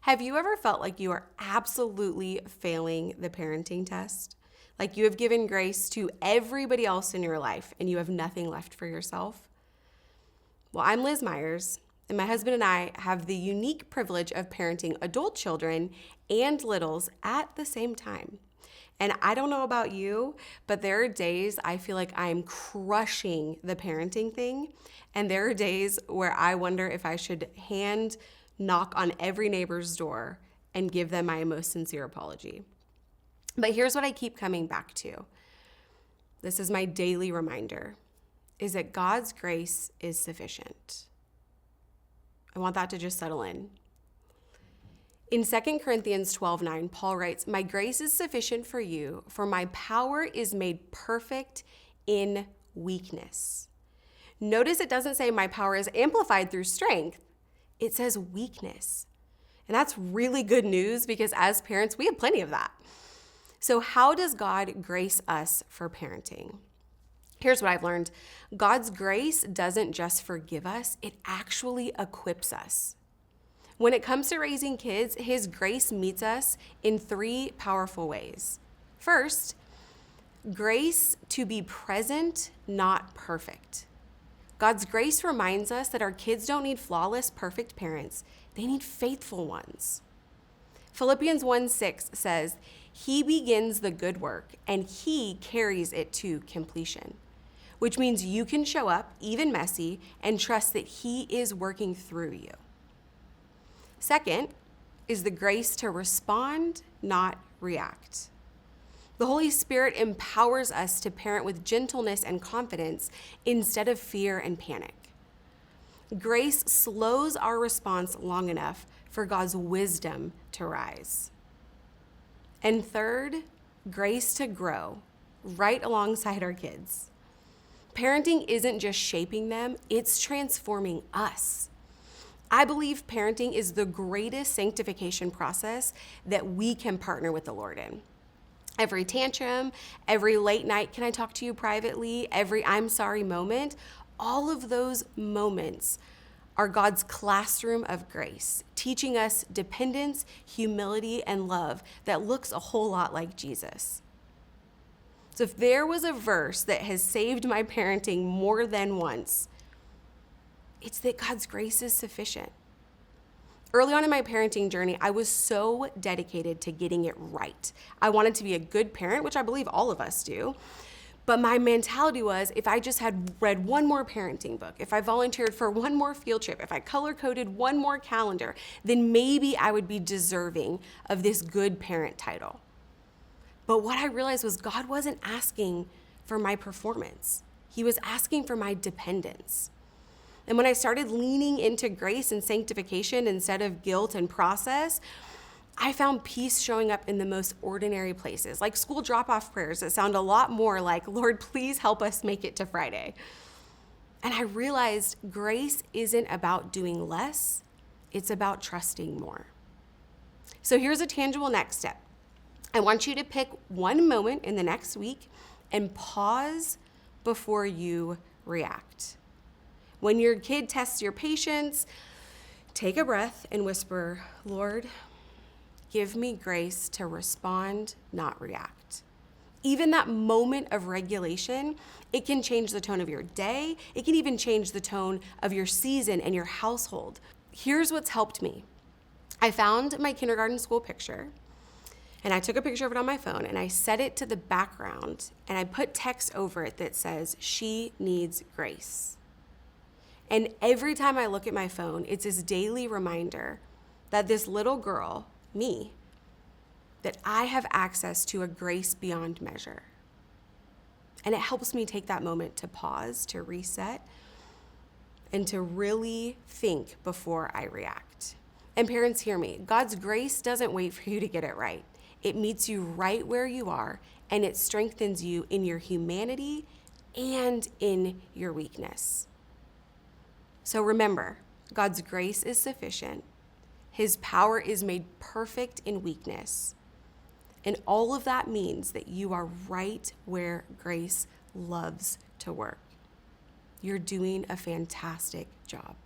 Have you ever felt like you are absolutely failing the parenting test? Like you have given grace to everybody else in your life and you have nothing left for yourself? Well, I'm Liz Myers, and my husband and I have the unique privilege of parenting adult children and littles at the same time. And I don't know about you, but there are days I feel like I'm crushing the parenting thing. And there are days where I wonder if I should hand knock on every neighbor's door and give them my most sincere apology. But here's what I keep coming back to. This is my daily reminder, is that God's grace is sufficient. I want that to just settle in. In 2 Corinthians 12:9, Paul writes, "My grace is sufficient for you, for my power is made perfect in weakness." Notice it doesn't say my power is amplified through strength. It says weakness. And that's really good news because as parents, we have plenty of that. So how does God grace us for parenting? Here's what I've learned. God's grace doesn't just forgive us, it actually equips us. When it comes to raising kids, His grace meets us in three powerful ways. First, grace to be present, not perfect. God's grace reminds us that our kids don't need flawless, perfect parents. They need faithful ones. Philippians 1:6 says, "He begins the good work and He carries it to completion," which means you can show up, even messy, and trust that He is working through you. Second is the grace to respond, not react. The Holy Spirit empowers us to parent with gentleness and confidence instead of fear and panic. Grace slows our response long enough for God's wisdom to rise. And third, grace to grow right alongside our kids. Parenting isn't just shaping them, it's transforming us. I believe parenting is the greatest sanctification process that we can partner with the Lord in. Every tantrum, every late night, can I talk to you privately, every I'm sorry moment, all of those moments are God's classroom of grace, teaching us dependence, humility, and love that looks a whole lot like Jesus. So if there was a verse that has saved my parenting more than once, it's that God's grace is sufficient. Early on in my parenting journey, I was so dedicated to getting it right. I wanted to be a good parent, which I believe all of us do. But my mentality was, if I just had read one more parenting book, if I volunteered for one more field trip, if I color-coded one more calendar, then maybe I would be deserving of this good parent title. But what I realized was God wasn't asking for my performance. He was asking for my dependence. And when I started leaning into grace and sanctification instead of guilt and process, I found peace showing up in the most ordinary places, like school drop-off prayers that sound a lot more like, "Lord, please help us make it to Friday." And I realized grace isn't about doing less, it's about trusting more. So here's a tangible next step. I want you to pick one moment in the next week and pause before you react. When your kid tests your patience, take a breath and whisper, "Lord, give me grace to respond, not react." Even that moment of regulation, it can change the tone of your day. It can even change the tone of your season and your household. Here's what's helped me. I found my kindergarten school picture, and I took a picture of it on my phone, and I set it to the background, and I put text over it that says, "She needs grace." And every time I look at my phone, it's this daily reminder that this little girl, me, that I have access to a grace beyond measure. And it helps me take that moment to pause, to reset, and to really think before I react. And parents, hear me. God's grace doesn't wait for you to get it right. It meets you right where you are, and it strengthens you in your humanity and in your weakness. So remember, God's grace is sufficient. His power is made perfect in weakness. And all of that means that you are right where grace loves to work. You're doing a fantastic job.